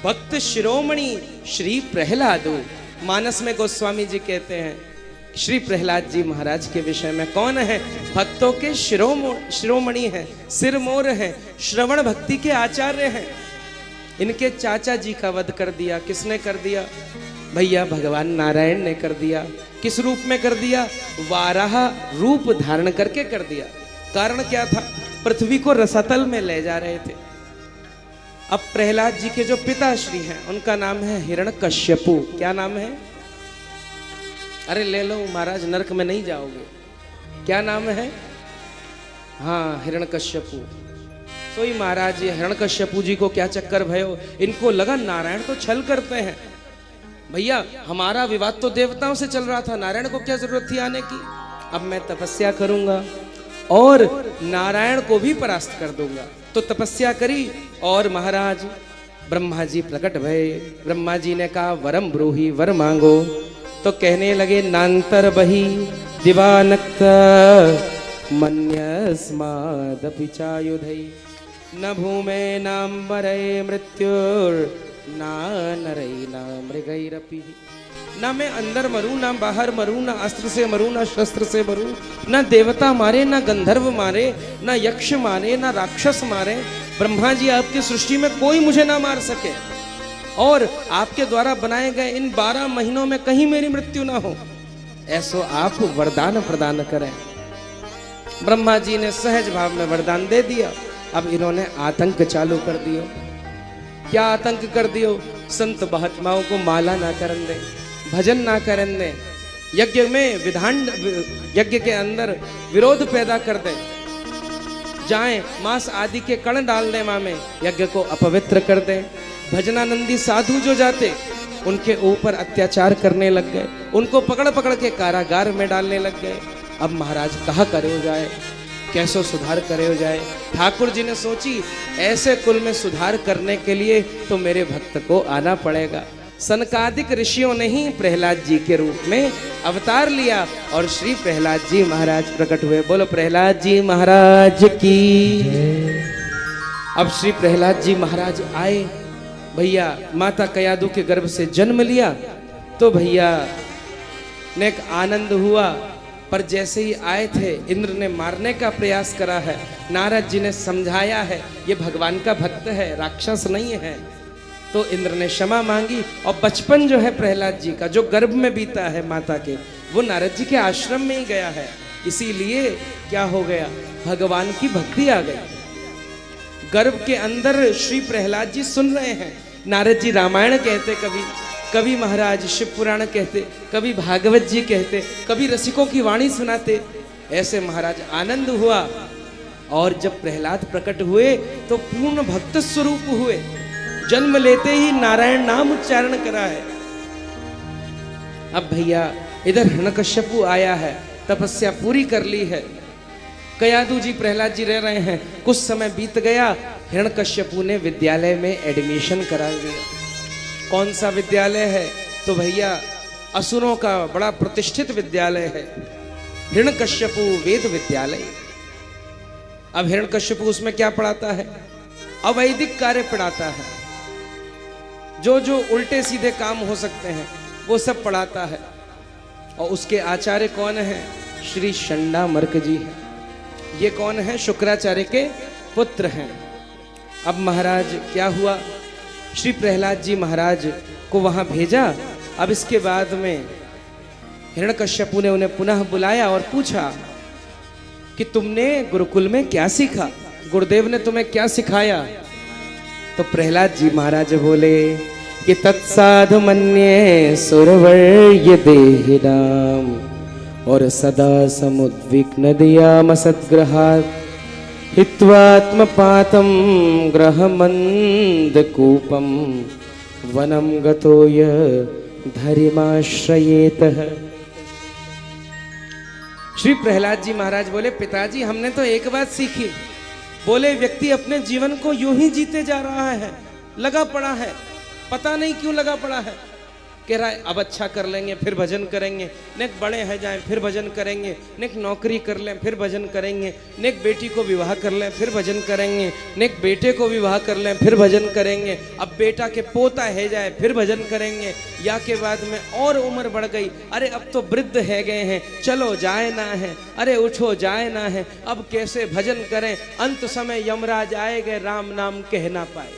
भक्त शिरोमणि श्री प्रहलादो। मानस में गोस्वामी जी कहते हैं श्री प्रहलाद जी महाराज के विषय में, कौन है? भक्तों के शिरोमणि हैं, सिरमोर हैं, श्रवण भक्ति के आचार्य हैं। इनके चाचा जी का वध कर दिया। किसने कर दिया भैया? भगवान नारायण ने कर दिया। किस रूप में कर दिया? वाराह रूप धारण करके कर दिया। कारण क्या था? पृथ्वी को रसातल में ले जा रहे थे। अब प्रहलाद जी के जो पिताश्री हैं उनका नाम है हिरण्यकश्यपु। क्या नाम है? अरे ले लो महाराज, नरक में नहीं जाओगे। क्या नाम है? हाँ, हिरण्यकश्यपु। तो ही महाराज ये हिरण्यकश्यपु जी को क्या चक्कर भयो? इनको लगा नारायण तो छल करते हैं। भैया हमारा विवाद तो देवताओं से चल रहा था, नारायण को क्या जरूरत थी आने की? अब मैं तपस्या करूंगा और नारायण को भी परास्त कर दूंगा। तो तपस्या करी और महाराज ब्रह्मा जी प्रकट भये। ब्रह्मा जी ने कहा वरम ब्रूहि, वर मांगो। तो कहने लगे नांतर बही दिवानक्त मन्यस्मादपि चायुधै न भूमे नाम्बरे मृत्युर ना नरै ना मृगैरपि। ना मैं अंदर मरूं, ना बाहर मरूं, ना अस्त्र से मरूं, ना शस्त्र से मरूं, ना देवता मारे, ना गंधर्व मारे, ना यक्ष मारे, ना राक्षस मारे। ब्रह्मा जी आपकी सृष्टि में कोई मुझे ना मार सके और आपके द्वारा बनाए गए इन 12 महीनों में कहीं मेरी मृत्यु ना हो, ऐसो आप वरदान प्रदान करें। ब्रह्मा जी ने सहज भाव में वरदान दे दिया। अब इन्होंने आतंक चालू कर दियो। क्या आतंक कर दियो? संत महात्माओं को माला ना करन दे, भजन ना करन दे, यज्ञ में विधान, यज्ञ के अंदर विरोध पैदा कर दे, जाएं मांस आदि के कण डाल दे मां में, यज्ञ को अपवित्र कर दे। भजनानंदी साधु जो जाते उनके ऊपर अत्याचार करने लग गए, उनको पकड़ पकड़ के कारागार में डालने लग गए। अब महाराज कहा करे हो जाए, कैसो सुधार करे हो जाए? ठाकुर जी ने सोची ऐसे कुल में सुधार करने के लिए तो मेरे भक्त को आना पड़ेगा। सनकादिक ऋषियों ने ही प्रहलाद जी के रूप में अवतार लिया और श्री प्रहलाद जी महाराज प्रकट हुए। बोलो प्रहलाद जी महाराज की। अब श्री प्रहलाद जी महाराज आए। भैया माता कयादु के गर्भ से जन्म लिया तो भैया ने एक आनंद हुआ, पर जैसे ही आए थे इंद्र ने मारने का प्रयास करा है। नारद जी ने समझाया है ये भगवान का भक्त है, राक्षस नहीं है। तो इंद्र ने क्षमा मांगी और बचपन जो है प्रहलाद जी का, जो गर्भ में बीता है माता के, वो नारद जी के आश्रम में ही गया है। इसीलिए क्या हो गया? भगवान की भक्ति आ गई। गर्भ के अंदर श्री प्रहलाद जी सुन रहे हैं। नारद जी रामायण कहते, कभी महाराज शिव पुराण कहते, कभी भागवत जी कहते, कभी रसिकों की वाणी सुनाते। ऐसे महाराज आनंद हुआ और जब प्रहलाद प्रकट हुए तो पूर्ण भक्त स्वरूप हुए। जन्म लेते ही नारायण नाम उच्चारण करा है। अब भैया इधर हिरण्यकश्यपु आया है, तपस्या पूरी कर ली है। कयादु जी प्रहलाद जी रह रहे हैं। कुछ समय बीत गया, हिरण्यकश्यपु ने विद्यालय में एडमिशन करा दिया। कौन सा विद्यालय है? तो भैया असुरों का बड़ा प्रतिष्ठित विद्यालय है हिरण्यकश्यपु वेद विद्यालय। अब हिरण्यकश्यपु उसमें क्या पढ़ाता है? अवैदिक कार्य पढ़ाता है। जो जो उल्टे सीधे काम हो सकते हैं वो सब पढ़ाता है। और उसके आचार्य कौन है? श्री शंडामर्क जी हैं। ये कौन है? शुक्राचार्य के पुत्र हैं। अब महाराज क्या हुआ? श्री प्रहलाद जी महाराज को वहां भेजा। अब इसके बाद में हिरण्यकश्यपु ने उन्हें पुनः बुलाया और पूछा कि तुमने गुरुकुल में क्या सीखा? गुरुदेव ने तुम्हें क्या सिखाया? तो प्रहलाद जी महाराज बोले कि तत्साधु मन्ये सुरवर्य देहिनाम और सदा समुद्विग्न दियाम सद्ग्रहात् हित्वात्मपातं ग्रहमन्दकूपं वनं गतो य धरिमाश्रयेतः। श्री प्रहलाद जी महाराज बोले पिताजी हमने तो एक बात सीखी। बोले व्यक्ति अपने जीवन को यूं ही जीते जा रहा है, लगा पड़ा है, पता नहीं क्यों लगा पड़ा है। कह रहा है अब अच्छा कर लेंगे फिर भजन करेंगे, नेक बड़े हैं जाएं फिर भजन करेंगे, नेक नौकरी कर लें फिर भजन करेंगे, नेक बेटी को विवाह कर लें फिर भजन करेंगे, नेक बेटे को विवाह कर लें फिर भजन करेंगे, अब बेटा के पोता है जाए फिर भजन करेंगे, या के बाद में और उम्र बढ़ गई, अरे अब तो वृद्ध है गए हैं, चलो जाए ना है, अरे उठो जाए ना है, अब कैसे भजन करें, अंत समय यमराज आए गए, राम नाम कह ना पाए,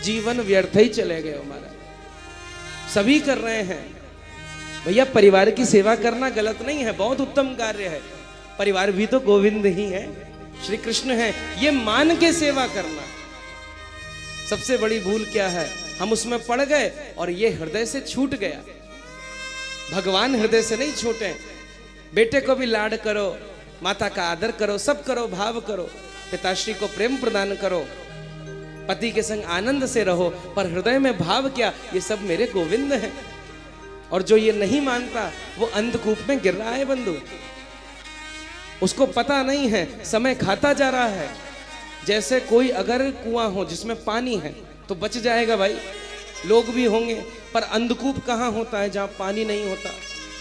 जीवन व्यर्थ ही चले गए हमारा। सभी कर रहे हैं भैया, परिवार की सेवा करना गलत नहीं है, बहुत उत्तम कार्य है, परिवार भी तो गोविंद ही है, श्री कृष्ण है, ये मान के सेवा करना। सबसे बड़ी भूल क्या है, हम उसमें पड़ गए और ये हृदय से छूट गया। भगवान हृदय से नहीं छूटे, बेटे को भी लाड करो, माता का आदर करो, सब करो, भाव करो, पिताश्री को प्रेम प्रदान करो, पति के संग आनंद से रहो, पर हृदय में भाव क्या, ये सब मेरे गोविंद हैं। और जो ये नहीं मानता वो अंधकूप में गिर रहा है बंधु, उसको पता नहीं है, समय खाता जा रहा है। जैसे कोई अगर कुआं हो जिसमें पानी है तो बच जाएगा भाई, लोग भी होंगे, पर अंधकूप कहाँ होता है जहाँ पानी नहीं होता,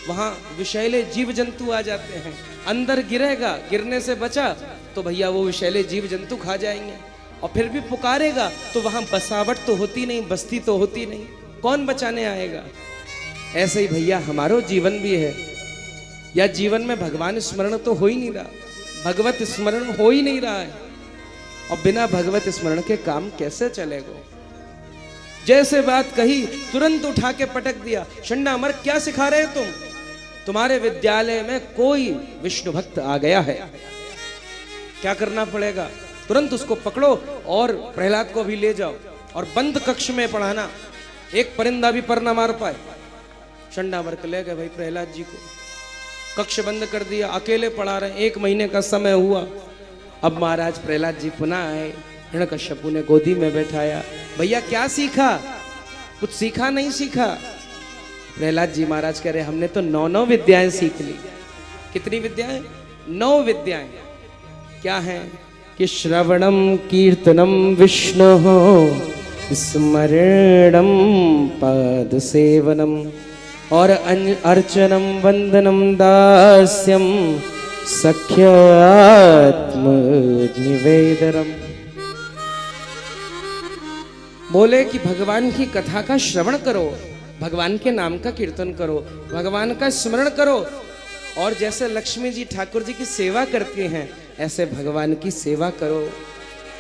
वहां विषैले जीव जंतु आ जाते हैं, अंदर गिरेगा, गिरने से बचा तो भैया वो विषैले जीव जंतु खा जाएंगे, और फिर भी पुकारेगा तो वहां बसावट तो होती नहीं, बस्ती तो होती नहीं, कौन बचाने आएगा। ऐसे ही भैया हमारो जीवन भी है, या जीवन में भगवान स्मरण तो हो ही नहीं रहा, भगवत स्मरण हो ही नहीं रहा है, और बिना भगवत स्मरण के काम कैसे चलेगा। जैसे बात कही तुरंत उठा के पटक दिया, शंडा मर क्या सिखा रहे तुम, तुम्हारे विद्यालय में कोई विष्णु भक्त आ गया है, क्या करना पड़ेगा, तुरंत उसको पकड़ो और प्रहलाद को भी ले जाओ और बंद कक्ष में पढ़ाना, एक परिंदा भी पर ना मार पाए। शंडावर्क ले गए भाई प्रहलाद जी को, कक्ष बंद कर दिया, अकेले पढ़ा रहे, 1 महीने का समय हुआ। अब महाराज प्रहलाद जी पुनः आए, हिरण्यकश्यपु ने गोदी में बैठाया, भैया क्या सीखा, कुछ सीखा नहीं सीखा। प्रहलाद जी महाराज कह रहे हमने तो 9 विद्याएं सीख ली। कितनी विद्याएं? 9 विद्याएं। क्या है कि श्रवणम कीर्तनम विष्णोः स्मरणम पद सेवनम और अर्चनम वंदनम दास्यम सख्यात्म निवेदनम। बोले कि भगवान की कथा का श्रवण करो, भगवान के नाम का कीर्तन करो, भगवान का स्मरण करो, और जैसे लक्ष्मी जी ठाकुर जी की सेवा करती हैं ऐसे भगवान की सेवा करो,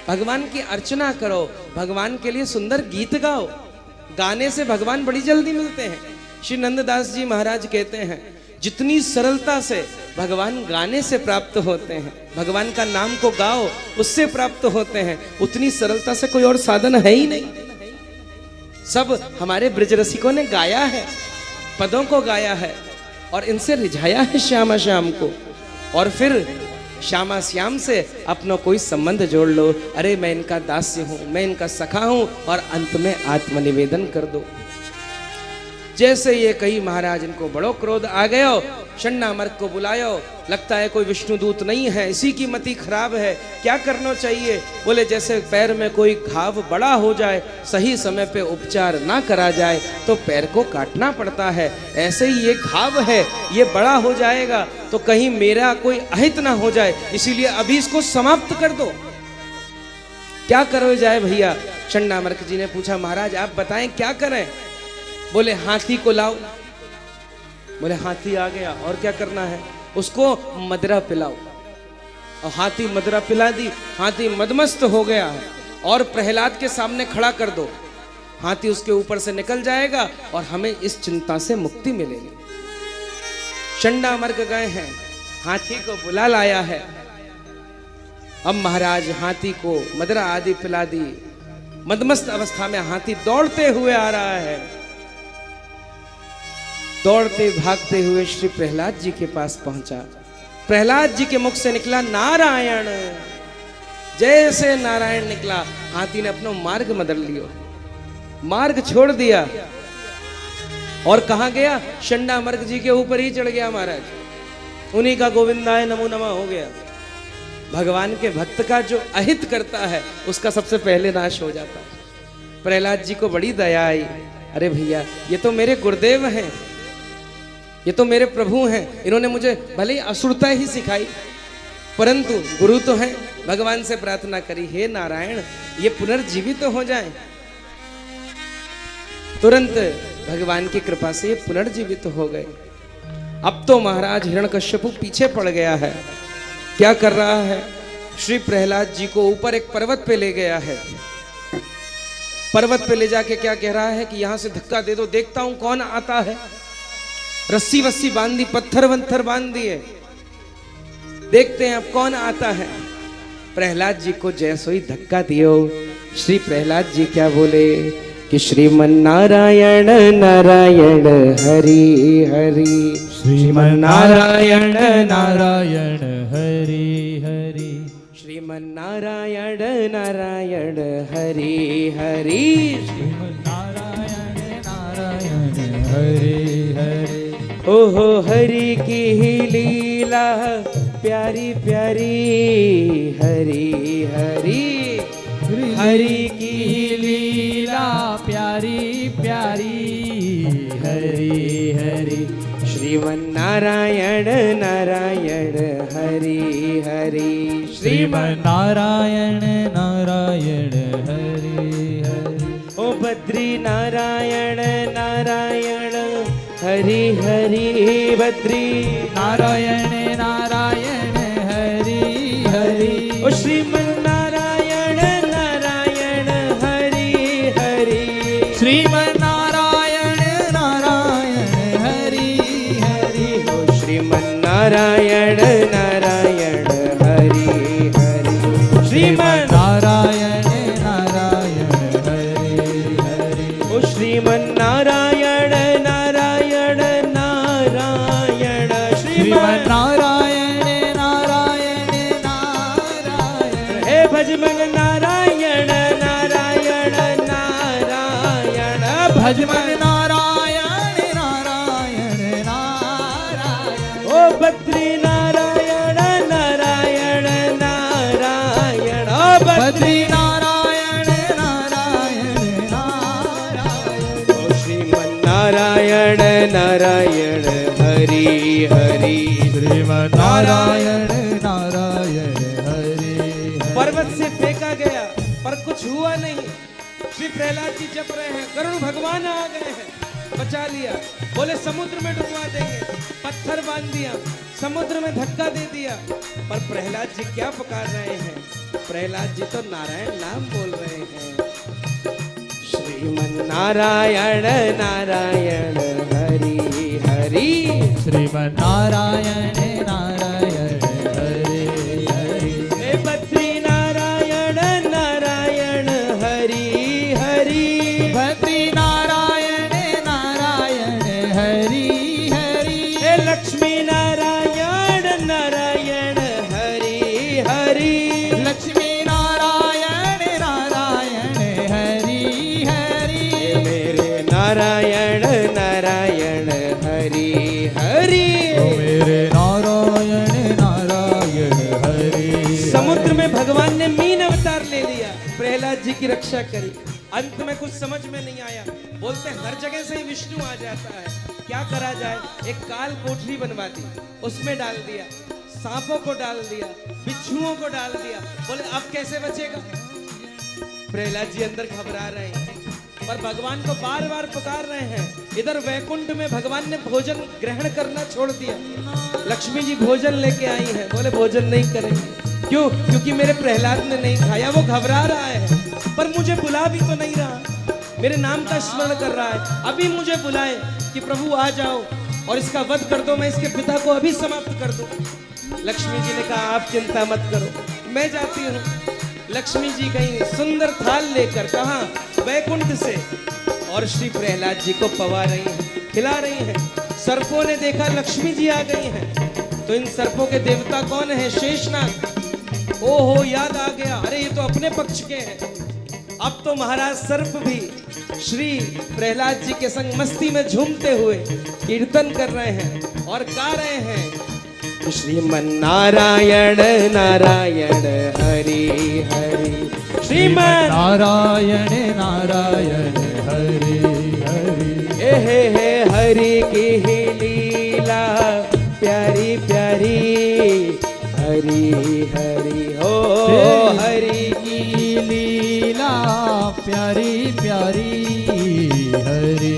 भगवान की अर्चना करो, भगवान के लिए सुंदर गीत गाओ। गाने से भगवान बड़ी जल्दी मिलते हैं। श्री नंददास जी महाराज कहते हैं जितनी सरलता से भगवान गाने से प्राप्त होते हैं, भगवान का नाम को गाओ उससे प्राप्त होते हैं, उतनी सरलता से कोई और साधन है ही नहीं। सब हमारे ब्रजरसिकों ने गाया है, पदों को गाया है और इनसे रिझाया है श्यामा श्याम को, और फिर श्यामा श्याम से अपना कोई संबंध जोड़ लो, अरे मैं इनका दास्य हूं, मैं इनका सखा हूं, और अंत में आत्मनिवेदन कर दो। जैसे ये कही महाराज इनको बड़ो क्रोध आ गयो, शंडामर्क को बुलायो, लगता है कोई विष्णुदूत नहीं है, इसी की मति खराब है, क्या करना चाहिए। बोले जैसे पैर में कोई घाव बड़ा हो जाए, सही समय पे उपचार ना करा जाए तो पैर को काटना पड़ता है, ऐसे ही ये घाव है, ये बड़ा हो जाएगा तो कहीं मेरा कोई अहित ना हो जाए, इसीलिए अभी इसको समाप्त कर दो। क्या करो जाए भैया? शंडामर्क जी ने पूछा महाराज आप बताएं क्या करें। बोले हाथी को लाओ। बोले हाथी आ गया, और क्या करना है? उसको मदरा पिलाओ। और हाथी मदरा पिला दी, हाथी मदमस्त हो गया है, और प्रहलाद के सामने खड़ा कर दो, हाथी उसके ऊपर से निकल जाएगा और हमें इस चिंता से मुक्ति मिलेगी। शंडामर्क गए हैं, हाथी को बुला लाया है। अब महाराज हाथी को मदरा आदि पिला दी, मदमस्त अवस्था में हाथी दौड़ते हुए आ रहा है। दौड़ते भागते हुए श्री प्रहलाद जी के पास पहुंचा। प्रहलाद जी के मुख से निकला नारायण। जैसे नारायण निकला, हाथी ने अपना मार्ग बदल लियो, मार्ग छोड़ दिया, और कहां गया? शंडामर्क जी के ऊपर ही चढ़ गया महाराज। उन्हीं का गोविंदाय नमो नमः हो गया। भगवान के भक्त का जो अहित करता है उसका सबसे पहले नाश हो जाता है। प्रहलाद जी को बड़ी दया आई, अरे भैया ये तो मेरे गुरुदेव हैं, ये तो मेरे प्रभु हैं, इन्होंने मुझे भले ही असुरता ही सिखाई, परंतु गुरु तो हैं। भगवान से प्रार्थना करी, हे नारायण ये पुनर्जीवित तो हो जाए। तुरंत भगवान की कृपा से ये पुनर्जीवित हो गए। अब तो महाराज हिरण्यकश्यपु पीछे पड़ गया है। क्या कर रहा है? श्री प्रहलाद जी को ऊपर एक पर्वत पे ले गया है। पर्वत पे ले जाके क्या कह रहा है कि यहां से धक्का दे दो, देखता हूं कौन आता है। रस्सी वस्सी बांध दी, पत्थर वत्थर बांध दिए, देखते हैं अब कौन आता है। प्रहलाद जी को जैसो ही धक्का दियो, श्री प्रहलाद जी क्या बोले कि श्रीमन नारायण नारायण हरि हरि, श्रीमन नारायण नारायण हरि हरि, श्रीमन नारायण नारायण हरि हरि, श्रीमन नारायण नारायण हरि हरि। ओहो हरि की ही लीला प्यारी प्यारी, हरि हरि, हरि की लीला प्यारी प्यारी, हरि हरि, श्रीमन नारायण नारायण हरि हरि, श्रीमन नारायण नारायण हरि हरि। ओ बद्री नारायण नारायण हरि हरि, बद्री नारायण नारायण हरि हरि। ओ श्रीमन नारायण नारायण हरि हरि, श्रीमन नारायण नारायण हरि हरि। ओ श्रीमन नारायण नारायण हरि हरि, श्रीमन नारायण नारायण हरि हरि। ओ श्रीमन नारायण नारायण नारायण, श्रीमन नारायण नारायण नारायण। हे भजमन नारायण नारायण नारायण, भजमन नारायण नारायण नारायण। ओ बद्री नारायण नारायण नारायण, ओ बद्री नारायण नारायण नारायण। ओ श्रीमन नारायण नारायण हरि हरि, श्रीमन नारायण नारायण हरि हरि। पर्वत से फेंका गया पर कुछ हुआ नहीं। श्री प्रहलाद जी जप रहे हैं, करुण भगवान आ गए हैं, बचा लिया। बोले समुद्र में डुबवा देंगे, पत्थर बांध दिया, समुद्र में धक्का दे दिया। पर प्रहलाद जी क्या पुकार रहे हैं? प्रहलाद जी तो नारायण नाम बोल रहे हैं। श्रीमन नारायण नारायण हरि हरि, श्रीमन नारायण नारायण हरि हरि। हे बद्री नारायण नारायण हरि हरि, बद्री नारायण नारायण हरि हरि। हे लक्ष्मी नारायण नारायण हरि हरि, लक्ष्मी नारायण नारायण हरि हरि। मेरे नारायण नारायण हरि हरि, मेरे नारायण नारायण हरि। समुद्र में भगवान ने मीन अवतार ले लिया, प्रहलाद जी की रक्षा करी। अंत में कुछ समझ में नहीं आया, बोलते हर जगह से ही विष्णु आ जाता है, क्या करा जाए? एक काल कोठरी बनवा दी, उसमें डाल दिया, सांपों को डाल दिया, बिच्छुओं को डाल दिया। बोले अब कैसे बचेगा? प्रहलाद जी अंदर घबरा रहे हैं, पर भगवान को बार बार पुकार रहे हैं। इधर वैकुंठ में भगवान ने भोजन ग्रहण करना छोड़ दिया। लक्ष्मी जी भोजन लेके आई हैं, बोले भोजन नहीं करेंगे। क्यों? क्योंकि मेरे प्रहलाद ने नहीं खाया। वो घबरा रहा है, पर मुझे बुला भी तो नहीं रहा, मेरे नाम का स्मरण कर रहा है। अभी मुझे बुलाए कि प्रभु आ जाओ और इसका वध कर दो, मैं इसके पिता को अभी समाप्त कर दूं। लक्ष्मी जी ने कहा आप चिंता मत करो, मैं जाती हूँ। लक्ष्मी जी गई सुंदर थाल लेकर, कहा वैकुंठ से, और श्री प्रहलाद जी को पवा रही हैं, खिला रही हैं। सर्पों ने देखा लक्ष्मी जी आ गई हैं, तो इन सर्पों के देवता कौन है? शेषनाग। ओहो याद आ गया, अरे ये तो अपने पक्ष के हैं। अब तो महाराज सर्प भी श्री प्रहलाद जी के संग मस्ती में झूमते हुए कीर्तन कर रहे हैं और गा रहे हैं श्रीमन नारायण नारायण हरि हरि, श्रीमन नारायण नारायण हरि हरि। हरि की ही लीला प्यारी प्यारी, हरि हरि हो हरि की लीला प्यारी प्यारी, हरि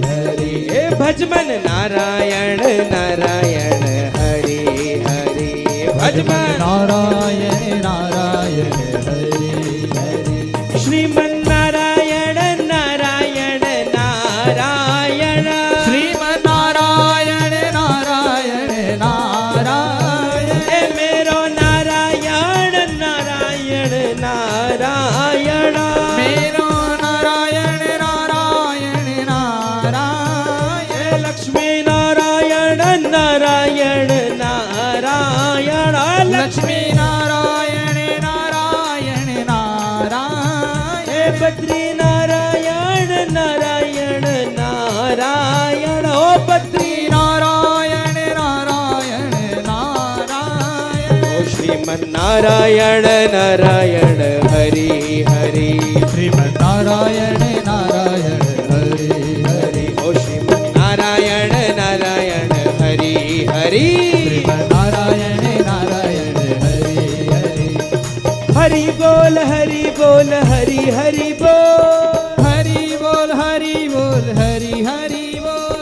हरि। हे भजमन नारायण नारायण हरि हरि, भजमन नारायण नारायण हरि हरि। श्रीमन नारायण नारायण नारायण, श्रीमन नारायण नारायण नारायण। हे मेरो नारायण नारायण नारायण, मेरो नारायण नारायण नारायण। हे लक्ष्मी नारायण नारायण नारायण, लक्ष्मी नारायण नारायण नारायण। हे बद्री नारायण नारायण नारायण, ओ बद्री नारायण नारायण नारायण। ओ श्रीमन नारायण नारायण हरि हरि, श्रीमन नारायण नारायण हरि हरि। ओ श्रीमन नारायण नारायण हरि हरि, श्रीमन नारायण नारायण हरि हरि। हरि बोल हरि बोल हरि हरि बोल, हरि बोल हरि बोल हरि हरि बोल।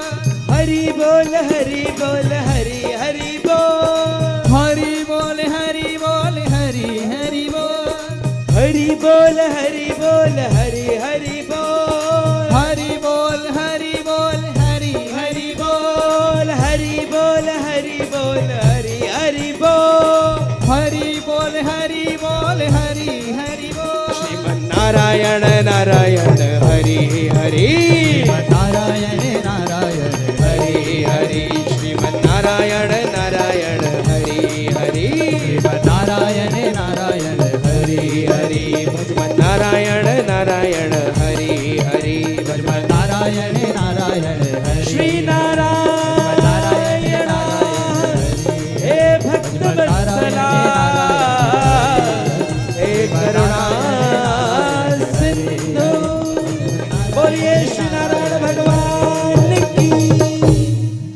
हरि बोल हरि बोल हरि हरि बोल, हरि बोल हरि बोल हरि हरि बोल। हरि बोल हरि बोल हरि हरि बोल, हरि बोल हरि बोल हरि हरि बोल हरि बोल हरि बोल हरि हरि बोल, हरि बोल हरि बोल हरि हरि बोल। श्रीमन नारायण नारायण हरि हरि, नारायण नारायण हरि हरि, श्रीमन नारायण नारायण हरि हरि, नारायण नारायण हरि हरि, भजमन नारायण नारायण हरि हरि, भजमन नारायण नारायण हरि। श्री नारायण हे भक्त वत्सला, हे करुणा सिंधु, बोलिए श्री नारायण भगवान की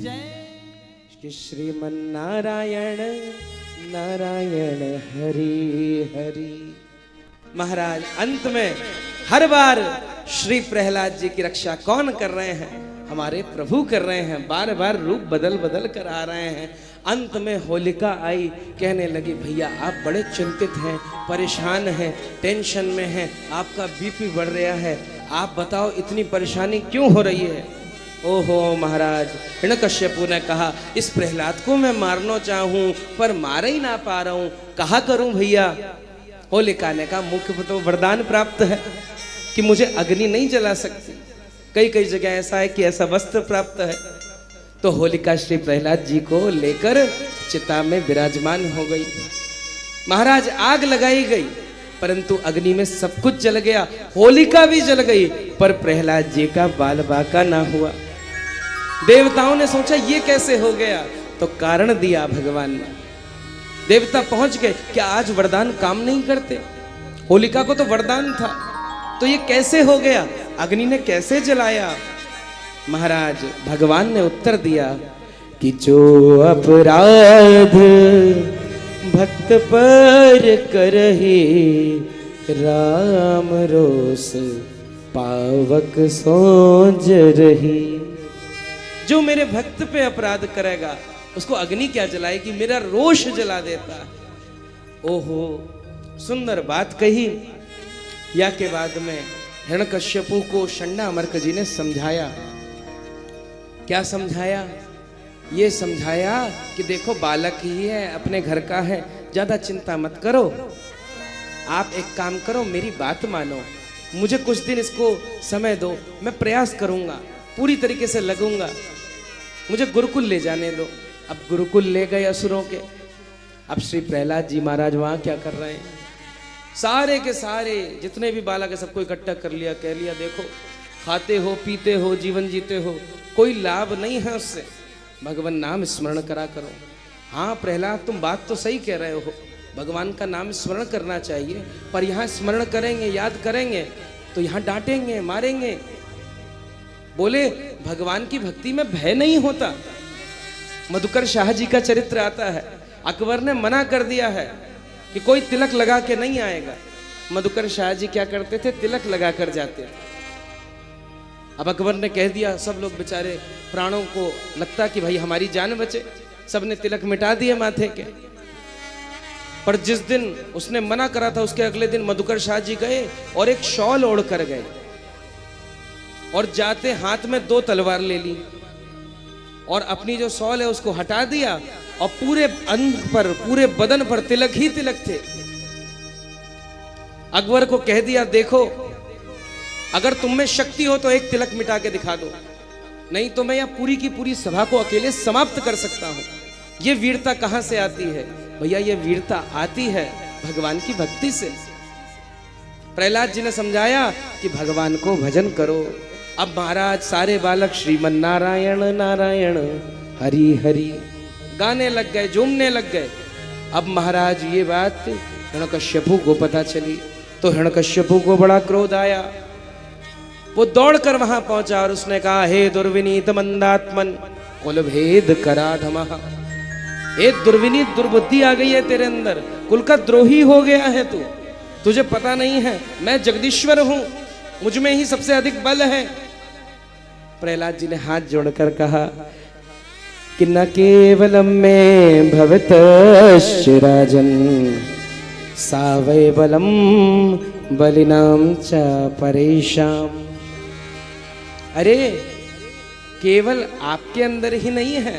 जय। श्रीमन नारायण नारायण हरि हरि। महाराज अंत में हर बार श्री प्रहलाद जी की रक्षा कौन कर रहे हैं? हमारे प्रभु कर रहे हैं, बार बार रूप बदल बदल कर आ रहे हैं। अंत में होलिका आई, कहने लगी भैया आप बड़े चिंतित हैं, परेशान हैं, टेंशन में हैं, आपका बीपी बढ़ रहा है, आप बताओ इतनी परेशानी क्यों हो रही है? ओहो महाराज, हिरण्यकश्यपु ने कहा इस प्रहलाद को मैं मारना चाहूं पर मार ही ना पा रहा हूं, कहा करूं भैया? होलिका ने कहा मुख्य तो वरदान प्राप्त है कि मुझे अग्नि नहीं जला सकती, कई कई जगह ऐसा है कि ऐसा वस्त्र प्राप्त है। तो होलिका श्री प्रहलाद जी को लेकर चिता में विराजमान हो गई। महाराज आग लगाई गई परंतु अग्नि में सब कुछ जल गया, होलिका भी जल गई पर प्रहलाद जी का बाल बाका ना हुआ। देवताओं ने सोचा ये कैसे हो गया, तो कारण दिया भगवान ने। देवता पहुंच गए, क्या आज वरदान काम नहीं करते? होलिका को तो वरदान था, तो ये कैसे हो गया, अग्नि ने कैसे जलाया? महाराज भगवान ने उत्तर दिया कि जो अपराध भक्त पर करही, राम रोष पावक सोज रही। जो मेरे भक्त पे अपराध करेगा उसको अग्नि क्या जलाएगी, मेरा रोष जला देता है। ओहो सुंदर बात कही। या के बाद में हिरण्यकश्यपु को शंडामर्क जी ने समझाया। क्या समझाया? ये समझाया कि देखो बालक ही है, अपने घर का है, ज्यादा चिंता मत करो, आप एक काम करो, मेरी बात मानो, मुझे कुछ दिन इसको समय दो, मैं प्रयास करूंगा, पूरी तरीके से लगूंगा, मुझे गुरुकुल ले जाने दो। अब गुरुकुल ले गए असुरों के। अब श्री प्रहलाद जी महाराज वहां क्या कर रहे हैं, सारे के सारे जितने भी बालक है सबको इकट्ठा कर लिया, कह लिया देखो खाते हो पीते हो जीवन जीते हो, कोई लाभ नहीं है उससे, भगवान नाम स्मरण करा करो। हाँ प्रहलाद तुम बात तो सही कह रहे हो, भगवान का नाम स्मरण करना चाहिए, पर यहाँ स्मरण करेंगे याद करेंगे तो यहाँ डांटेंगे मारेंगे। बोले भगवान की भक्ति में भय नहीं होता। मधुकर शाह जी का चरित्र आता है, अकबर ने मना कर दिया है कि कोई तिलक लगा के नहीं आएगा। मधुकर शाह जी क्या करते थे, तिलक लगा कर जाते थे। अब अकबर ने कह दिया, सब लोग बेचारे प्राणों को लगता कि भाई हमारी जान बचे, सबने तिलक मिटा दिए माथे के। पर जिस दिन उसने मना करा था उसके अगले दिन मधुकर शाह जी गए और एक शॉल ओढ़ कर गए और जाते हाथ में 2 तलवार ले ली और अपनी जो शॉल है उसको हटा दिया और पूरे अंग पर, पूरे बदन पर तिलक ही तिलक थे। अकबर को कह दिया, देखो अगर तुम में शक्ति हो तो एक तिलक मिटा के दिखा दो, नहीं तो मैं यह पूरी की पूरी सभा को अकेले समाप्त कर सकता हूं। ये वीरता कहां से आती है भैया? ये वीरता आती है भगवान की भक्ति से। प्रहलाद जी ने समझाया कि भगवान को भजन करो। अब महाराज सारे बालक श्रीमन नारायण नारायण हरि हरि गाने लग गए, झूमने लग गए। अब महाराज ये बात हिरण्यकश्यपु को पता चली तो हिरण्यकश्यपु को बड़ा क्रोध आया। वो दौड़कर वहां पहुंचा और उसने कहा, हे दुर्विनीत मंदात्मन कुल भेद कराधमः। हे दुर्विनीत, दुर्बुद्धि आ गई है तेरे अंदर, कुल का द्रोही हो गया है तू। तुझे पता नहीं है मैं जगदीश्वर हूं, मुझ में ही सबसे अधिक बल है। प्रहलाद जी ने हाथ जोड़कर कहा कि न केवलम में भवतश्च राजन सावै बलम बलिनाम च परेशाम। अरे केवल आपके अंदर ही नहीं है,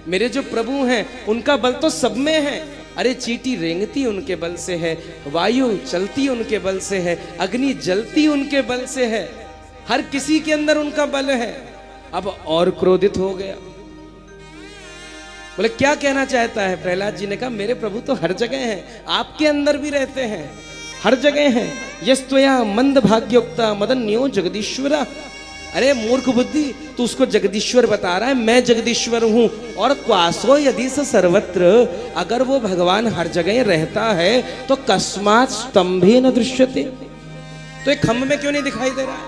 मेरे जो प्रभु हैं उनका बल तो सब में है। अरे चींटी रेंगती उनके बल से है, वायु चलती उनके बल से है, अग्नि जलती उनके बल से है, हर किसी के अंदर उनका बल है। अब और क्रोधित हो गया, बोले क्या कहना चाहता है? प्रहलाद जी ने कहा, मेरे प्रभु तो हर जगह हैं, आपके अंदर भी रहते हैं, हर जगह हैं। यस्त्वया मंद भाग्योक्ता मदन्यो जगदीश्वरा। अरे मूर्ख बुद्धि, तू उसको जगदीश्वर बता रहा है, मैं जगदीश्वर हूं। और क्वासो यदि स सर्वत्र, अगर वो भगवान हर जगह रहता है तो कस्मात् स्तंभे न दृश्यते, तो एक खम्भ में क्यों नहीं दिखाई दे रहा है?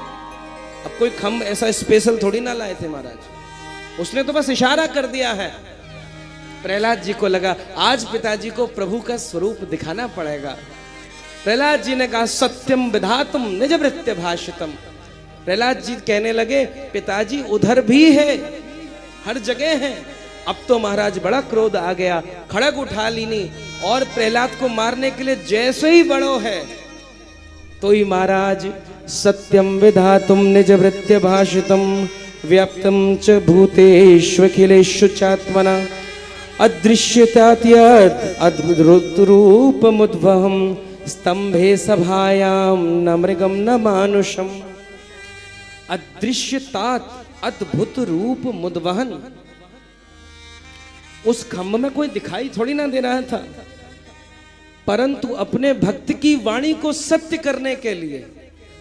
अब कोई खम्भ ऐसा स्पेशल थोड़ी ना लाए थे महाराज, उसने तो बस इशारा कर दिया है। प्रहलाद जी को लगा आज पिताजी को प्रभु का स्वरूप दिखाना पड़ेगा। प्रहलाद जी ने कहा, सत्यम विधातुम निज भृत्य भाषितम। प्रहलाद जी कहने लगे, पिताजी उधर भी है, हर जगह है। अब तो महाराज बड़ा क्रोध आ गया, खड़ग उठा लीनी और प्रहलाद को मारने के लिए जैसे ही बड़ो है तो ही महाराज सत्यम विधातुम निज भृत्य भाषितम व्याप्तम च भूतेष्वखिलेषु चात्मना अदृश्यतात्यद् अद्भुत रूपमुद्वहम् स्तंभे सभायां न मृगम न मानुषम। अदृश्यतात अद्भुत रूप मुद्वहन, उस खम्भ में कोई दिखाई थोड़ी ना दे रहा था, परंतु अपने भक्त की वाणी को सत्य करने के लिए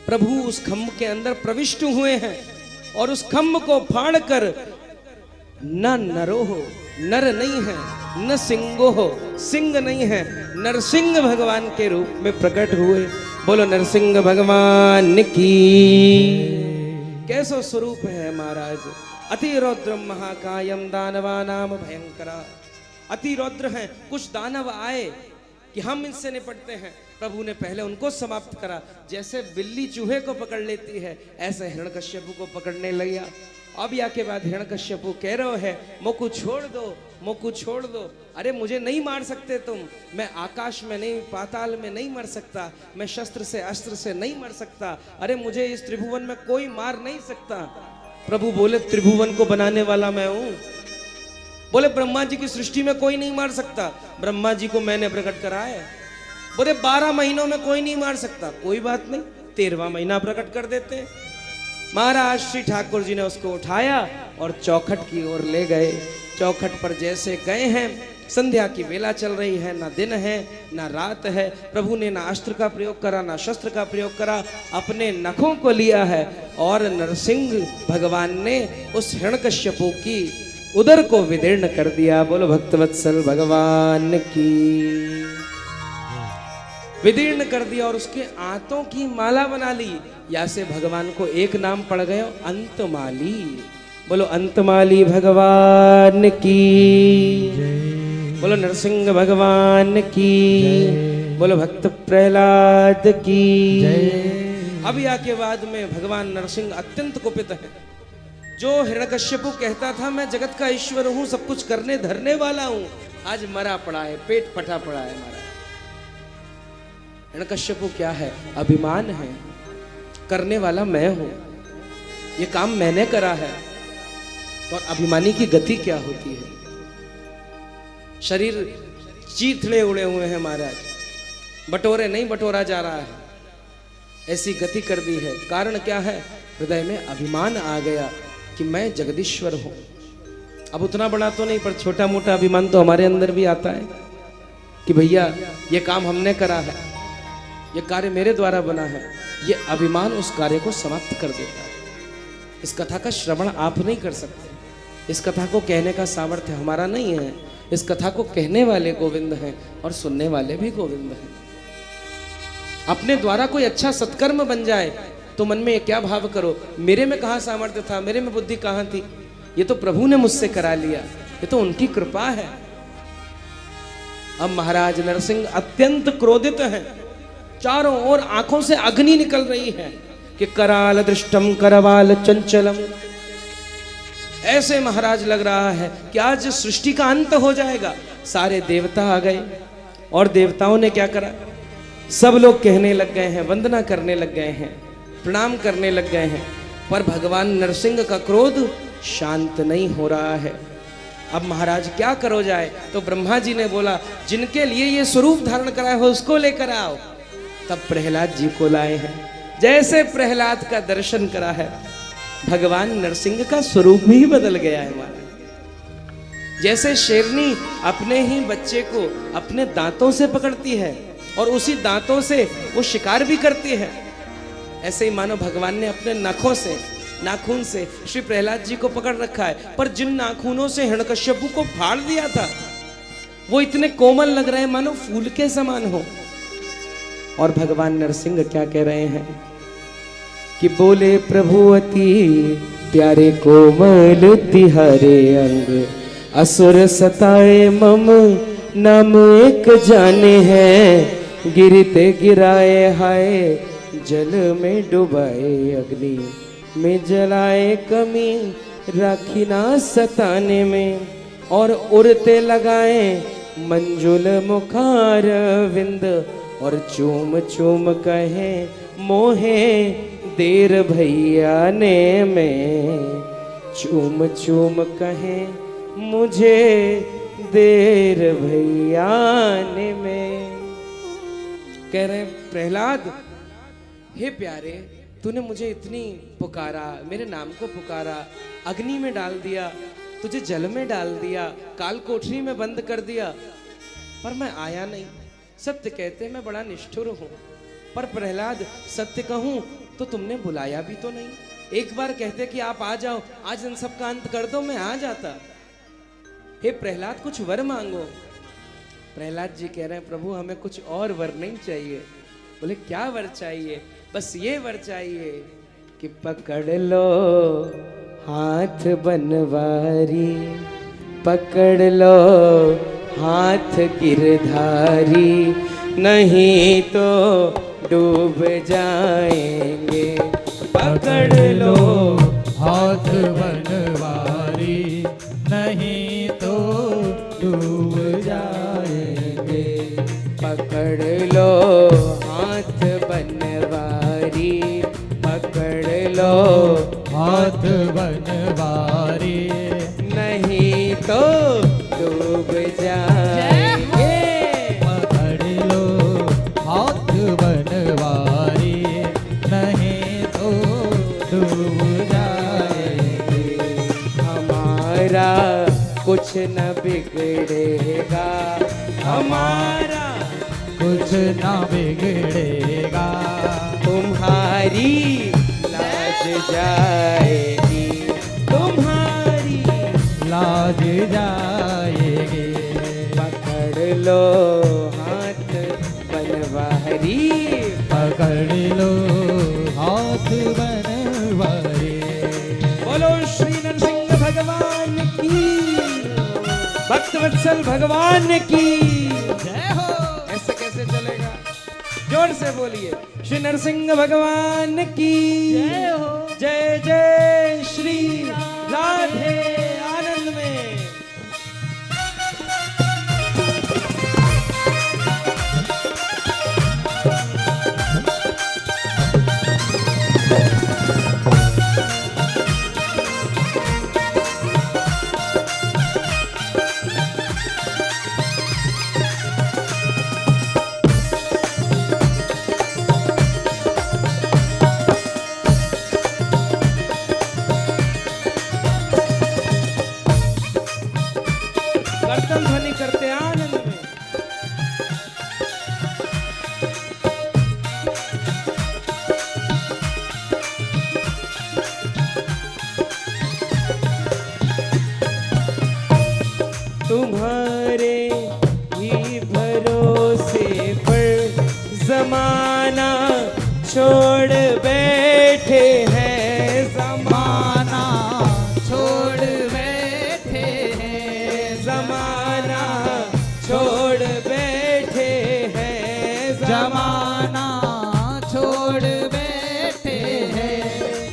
प्रभु उस खम्भ के अंदर प्रविष्ट हुए हैं और उस खम्भ को फाड़कर न नरो हो, नर नहीं है, न सिंगो हो, सिंह नहीं है, नरसिंह भगवान के रूप में प्रकट हुए। बोलो नरसिंह भगवान की। कैसा स्वरूप है महाराज, अति रौद्रम महाकायम दानवानाम भयंकरा। अति रौद्र हैं, कुछ दानव आए कि हम इनसे निपटते हैं, प्रभु ने पहले उनको समाप्त करा। जैसे बिल्ली चूहे को पकड़ लेती है ऐसे हिरण्यकश्यपु को पकड़ने लगा। अब या के बाद हिरण्यकश्यपु कह रहे है, मोकू छोड़ दो, मोकू छोड़ दो। अरे मुझे नहीं मार सकते तुम, मैं आकाश में नहीं, पाताल में नहीं मर सकता, मैं शस्त्र से अस्त्र से नहीं मर सकता, अरे मुझे इस त्रिभुवन में कोई मार नहीं सकता। प्रभु बोले, त्रिभुवन को बनाने वाला मैं हूं। बोले, ब्रह्मा जी की सृष्टि में कोई नहीं मार सकता, ब्रह्मा जी को मैंने प्रकट करा है। बोले, 12 महीनों में कोई नहीं मार सकता, कोई बात नहीं, 13वां महीना प्रकट कर देते हैं। महाराज श्री ठाकुर जी ने उसको उठाया और चौखट की ओर ले गए। चौखट पर जैसे गए हैं, संध्या की वेला चल रही है, ना दिन है ना रात है। प्रभु ने ना अस्त्र का प्रयोग करा ना शस्त्र का प्रयोग करा, अपने नखों को लिया है और नरसिंह भगवान ने उस हिरण्यकश्यपु की उदर को विदीर्ण कर दिया। बोलो भक्तवत्सल भगवान की। विदीर्ण कर दिया और उसके आंतों की माला बना ली। या से भगवान को एक नाम पड़ गया अंतमाली। बोलो अंतमाली भगवान की, बोलो नरसिंह भगवान की, बोलो भक्त प्रहलाद की। अब या के बाद में भगवान नरसिंह अत्यंत कुपित है। जो हिरण्यकश्यपु कहता था मैं जगत का ईश्वर हूं, सब कुछ करने धरने वाला हूं, आज मरा पड़ा है, पेट फटा पड़ा है हमारा। हिरण्यकश्यपु क्या है? अभिमान है, करने वाला मैं हूं, ये काम मैंने करा है। तो अभिमानी की गति क्या होती है? शरीर चीथड़े उड़े हुए हैं महाराज, बटोरे नहीं बटोरा जा रहा है, ऐसी गति कर दी है। कारण क्या है? हृदय में अभिमान आ गया कि मैं जगदीश्वर हूं। अब उतना बड़ा तो नहीं, पर छोटा मोटा अभिमान तो हमारे अंदर भी आता है कि भैया ये काम हमने करा है, ये कार्य मेरे द्वारा बना है। ये अभिमान उस कार्य को समाप्त कर देता है। इस कथा का श्रवण आप नहीं कर सकते, इस कथा को कहने का सामर्थ्य हमारा नहीं है। इस कथा को कहने वाले गोविंद हैं और सुनने वाले भी गोविंद हैं। अपने द्वारा कोई अच्छा सत्कर्म बन जाए तो मन में क्या भाव करो, मेरे में कहाँ सामर्थ्य था, मेरे में बुद्धि कहाँ थी, ये तो प्रभु ने मुझसे करा लिया, ये तो उनकी कृपा है। अब महाराज नरसिंह अत्यंत क्रोधित हैं, चारों ओर आंखों से अग्नि निकल रही है कि कराल दृष्टम करवाल चंचलम। ऐसे महाराज लग रहा है कि आज सृष्टि का अंत हो जाएगा। सारे देवता आ गए और देवताओं ने क्या करा? सब लोग कहने लग गए हैं, वंदना करने लग गए हैं, प्रणाम करने लग गए हैं, पर भगवान नरसिंह का क्रोध शांत नहीं हो रहा है। अब महाराज क्या करो जाए? तो ब्रह्मा जी ने बोला जिनके लिए ये स्वरूप धारण कराया हो उसको लेकर आओ। तब प्रहलाद जी को लाए हैं। जैसे प्रहलाद का दर्शन करा है, भगवान नरसिंह का स्वरूप भी बदल गया है महाराज। जैसे शेरनी अपने ही बच्चे को अपने दांतों से पकड़ती है और उसी दांतों से वो शिकार भी करती है, ऐसे ही मानो भगवान ने अपने नखों से, नाखून से श्री प्रहलाद जी को पकड़ रखा है। पर जिन नाखूनों से हिरण्यकश्यपु को फाड़ दिया था वो इतने कोमल लग रहे हैं मानो फूल के समान हो। और भगवान नरसिंह क्या कह रहे हैं कि बोले प्रभु अति प्यारे कोमल तिहारे अंग, असुर सताए मम नाम एक जाने हैं, गिरते गिराए हाय जल में डुबाए, अग्नि में जलाए कमी राखी ना सताने में, और उड़ते लगाए मंजुल मुखार विंद, और चूम चूम कहे मोहे देर भैया ने में, चूम चूम कहे मुझे देर भैया ने में। कह रहे प्रहलाद, हे प्यारे तूने मुझे इतनी पुकारा, मेरे नाम को पुकारा, अग्नि में डाल दिया, तुझे जल में डाल दिया, काल कोठरी में बंद कर दिया, पर मैं आया नहीं। सत्य कहते मैं बड़ा निष्ठुर हूं, पर प्रहलाद सत्य कहूं तो तुमने बुलाया भी तो नहीं। एक बार कहते कि आप आ जाओ, आज इन सब का अंत कर दो, मैं आ जाता। हे प्रहलाद कुछ वर मांगो। प्रहलाद जी कह रहे हैं प्रभु हमें कुछ और वर नहीं चाहिए। बोले क्या वर चाहिए? बस ये वर चाहिए कि पकड़ लो हाथ बनवारी, पकड़ लो हाथ गिरधारी, नहीं तो डूब जाएंगे। पकड़ लो हाथ बनवारी, नहीं तो डूब जाएंगे। पकड़ लो हाथ बनवारी, पकड़ लो हाथ बनवारी, नहीं तो डूब जाएंगे। पकड़ लो हाथ बनवारी, नहीं तो डूब जाएंगे। हमारा कुछ न बिगड़ेगा, हमारा कुछ ना बिगड़ेगा, तुम्हारी लाज जाएगी, तुम्हारी लाज जाएगी। पकड़ लो हाथ बनवारी, लो हाथ बनवाए। बोलो श्री नरसिंह भगवान की, भक्त वत्सल भगवान की जय हो। ऐसे कैसे चलेगा, जोर से बोलिए, श्री नरसिंह भगवान की जय हो। जय जय श्री राधे। आनंद में कीर्तन ध्वनि करते आनंद में। तुम्हारे ही भरोसे पर जमाना छोड़ बैठे हैं, जमाना छोड़ बैठे हैं, जमाना छोड़ बैठे हैं, जमाना छोड़ बैठे हैं।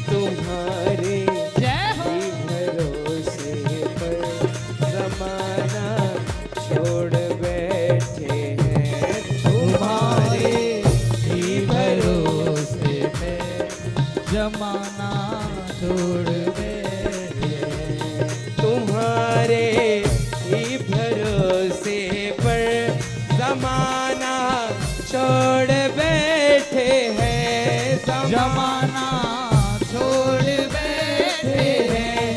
तुम्हारे जय हो। ही भरोसे पर जमाना छोड़ बैठे हैं, तुम्हारे ही भरोसे पे जमाना छोड़ बैठे हैं। तुम्हारे ही भरोसे पर जमाना छोड़ बैठे हैं, जमाना छोड़ बैठे हैं,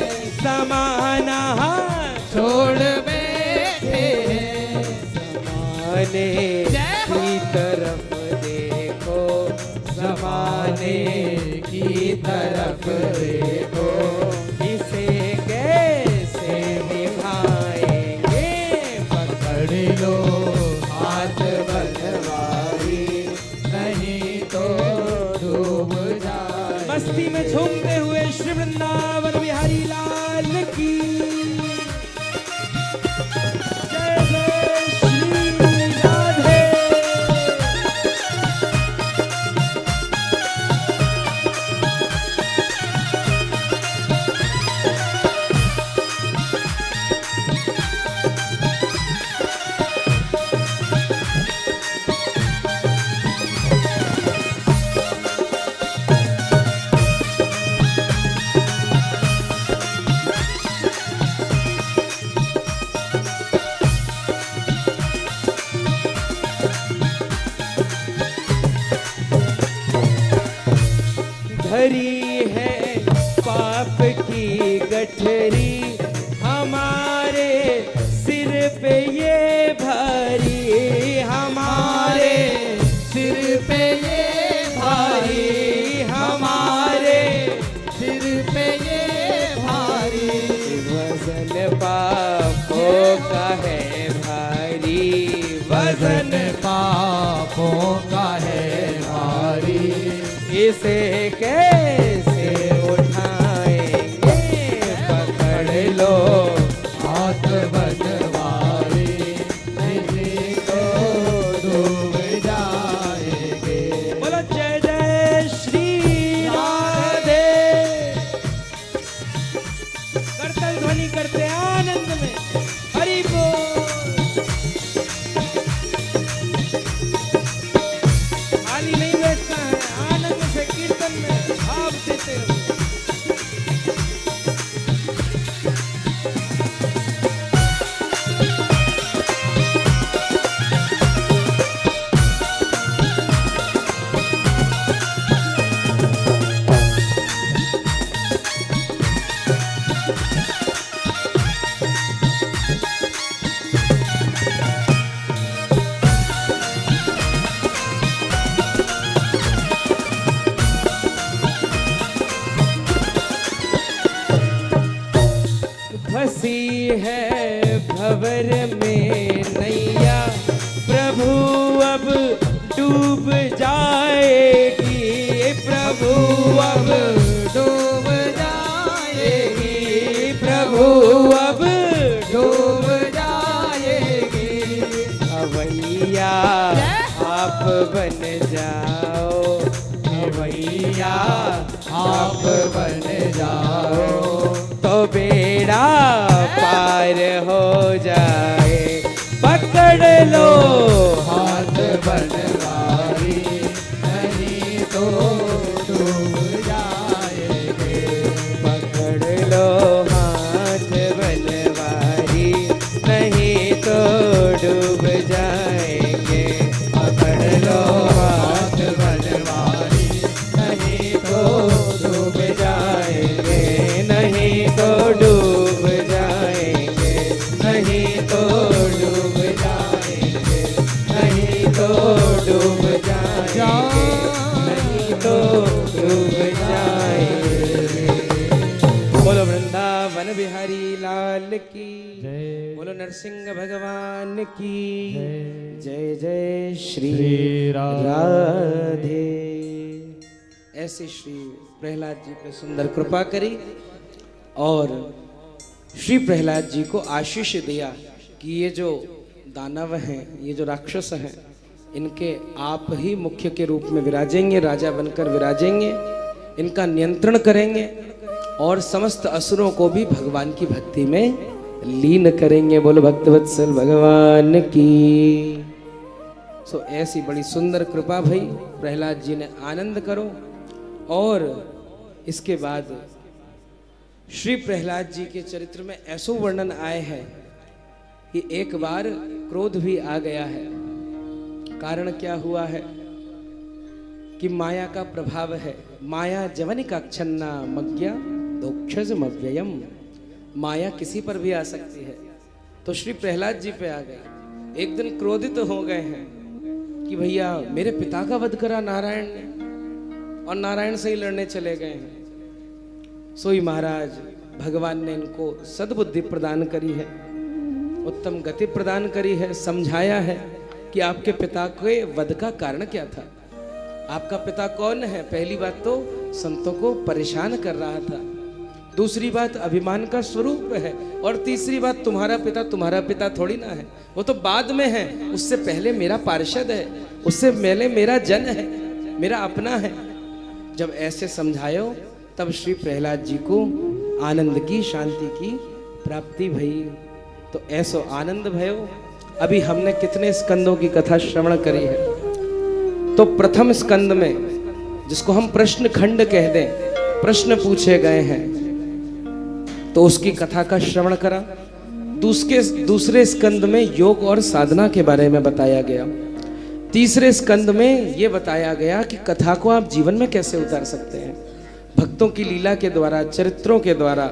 जमाना छोड़ बैठे हैं। जमाने जय हो। की तरफ देखो, जमाने की तरफ देखो, इसे कैसे निभाएंगे, पकड़ लो हाथ बनवाई, नहीं तो डूब जाए। मस्ती में झूमते हुए श्री वृंदावन बिहारी लाल की जय जय श्री राधे। भरी है पाप की गठरी हमारे सिर पे ये भारी, हमारे सिर पे ये भारी, हमारे सिर पे ये भारी। वजन पापों का है भारी, वजन पापों का है भारी। इसे कैसे उठाएंगे, पकड़ लो हाथ बनवाए, नहीं तो डूब जाएंगे। बोलो जय जय श्री राधे। करतल ध्वनि करते आनंद में, हरि बोल। खाली नहीं बैठना है, आनंद से कीर्तन में भाव देते रहो। फंसी है भंवर में नैया, प्रभु अब डूब जाएगी, प्रभु अब डूब जाएगी, प्रभु अब डूब जाएगी। अवैया आप बन जाओ, भैया आप बन जाओ, तो बेड़ा पार हो जाए। पकड़ लो हाथ बनवारी, नहीं तो डूब जाएंगे। पकड़ लो हाथ बनवारी, नहीं तो डूब जाएंगे। पकड़ लो हाथ बनवारी, नहीं तो डूब जाएंगे। नहीं तो डूब जाएंगे, नहीं तो डूब जाएंगे, नहीं तो डूब जाएंगे, नहीं तो डूब जाएंगे। बोलो वृंदावन बिहारी लाल की जय। बोलो नरसिंह भगवान की जय। जय जय श्री श्री राधे। राधे। ऐसे श्री प्रहलाद जी पे सुंदर कृपा करी और श्री प्रहलाद जी को आशीष दिया कि ये जो दानव हैं, ये जो राक्षस हैं, इनके आप ही मुख्य के रूप में विराजेंगे, राजा बनकर विराजेंगे, इनका नियंत्रण करेंगे और समस्त असुरों को भी भगवान की भक्ति में लीन करेंगे। बोलो भक्तवत्सल भगवान की। सो ऐसी बड़ी सुंदर कृपा भई, प्रहलाद जी ने आनंद करो। और इसके बाद श्री प्रहलाद जी के चरित्र में ऐसो वर्णन आए हैं कि एक बार क्रोध भी आ गया है। कारण क्या हुआ है कि माया का प्रभाव है। माया जवनिका छन्ना मज्ञा दोक्षजमव्ययम। माया किसी पर भी आ सकती है, तो श्री प्रहलाद जी पे आ गई। एक दिन क्रोधित हो गए हैं कि भैया मेरे पिता का वध करा नारायण ने, और नारायण से ही लड़ने चले गए हैं। सोई महाराज भगवान ने इनको सद्बुद्धि प्रदान करी है, उत्तम गति प्रदान करी है, समझाया है कि आपके पिता के वध का कारण क्या था। आपका पिता कौन है? पहली बात तो संतों को परेशान कर रहा था, दूसरी बात अभिमान का स्वरूप है, और तीसरी बात तुम्हारा पिता थोड़ी ना है, वो तो बाद में है। उससे पहले मेरा पार्षद है, उससे पहले मेरा जन है, मेरा अपना है। जब ऐसे समझायो तब श्री प्रहलाद जी को आनंद की, शांति की प्राप्ति भई। तो ऐसो आनंद भयो। अभी हमने कितने स्कंदों की कथा श्रवण करी है। तो प्रथम स्कंद में, जिसको हम प्रश्न खंड कह दें, प्रश्न पूछे गए हैं, तो उसकी कथा का श्रवण करा। दूसरे स्कंद में योग और साधना के बारे में बताया गया। तीसरे स्कंद में यह बताया गया कि कथा को आप जीवन में कैसे उतार सकते हैं, भक्तों की लीला के द्वारा, चरित्रों के द्वारा।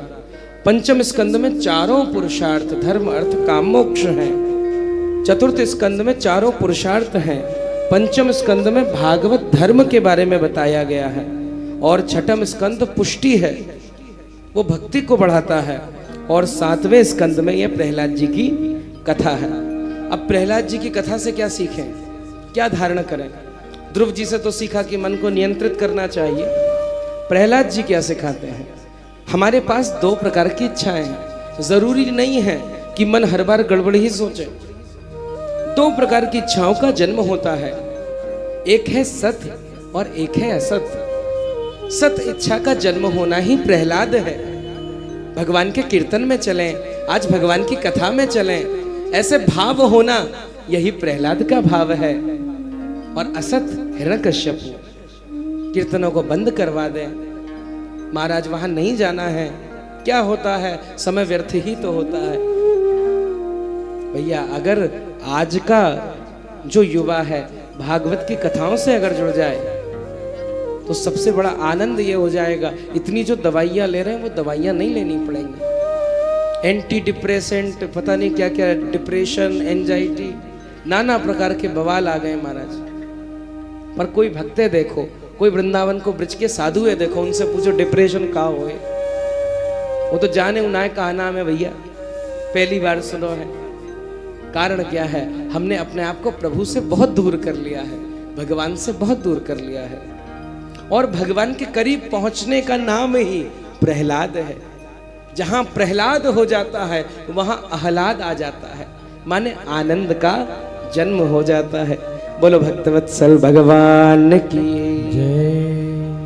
पंचम स्कंद में चारों पुरुषार्थ, धर्म अर्थ काम मोक्ष हैं। चतुर्थ स्कंद में चारों पुरुषार्थ हैं। पंचम स्कंद में भागवत धर्म के बारे में बताया गया है। और छठम स्कंद पुष्टि है, वो भक्ति को बढ़ाता है। और सातवें स्कंद में यह प्रहलाद जी की कथा है। अब प्रहलाद जी की कथा से क्या सीखें, क्या धारण करें? ध्रुव जी से तो सीखा कि मन को नियंत्रित करना चाहिए। प्रहलाद जी क्या सिखाते हैं? हमारे पास दो प्रकार की इच्छाएं हैं, जरूरी नहीं है कि मन हर बार गड़बड़ ही सोचे। दो प्रकार की इच्छाओं का जन्म होता है, एक है सत्य और एक है असत्य। सत्य इच्छा का जन्म होना ही प्रहलाद है। भगवान के कीर्तन में चलें, आज भगवान की कथा में चलें, ऐसे भाव होना यही प्रहलाद का भाव है। और असत हिरण्यकश्यप, कीर्तनों को बंद करवा दें, महाराज वहां नहीं जाना है, क्या होता है, समय व्यर्थ ही तो होता है। भैया अगर आज का जो युवा है भागवत की कथाओं से अगर जुड़ जाए तो सबसे बड़ा आनंद ये हो जाएगा, इतनी जो दवाइयाँ ले रहे हैं वो दवाइयाँ नहीं लेनी पड़ेंगी। एंटी डिप्रेसेंट, पता नहीं क्या क्या, डिप्रेशन, एंजाइटी, नाना प्रकार के बवाल आ गए महाराज। पर कोई भक्ते देखो, कोई वृंदावन को ब्रज के साधु है देखो, उनसे पूछो डिप्रेशन का होए, वो तो जाने उनाए कहा नाम है भैया, पहली बार सुनो है। कारण क्या है? हमने अपने आप को प्रभु से बहुत दूर कर लिया है, भगवान से बहुत दूर कर लिया है। और भगवान के करीब पहुंचने का नाम ही प्रहलाद है। जहां प्रहलाद हो जाता है वहां आह्लाद आ जाता है, माने आनंद का जन्म हो जाता है। बोलो भक्तवत्सल भगवान की जय।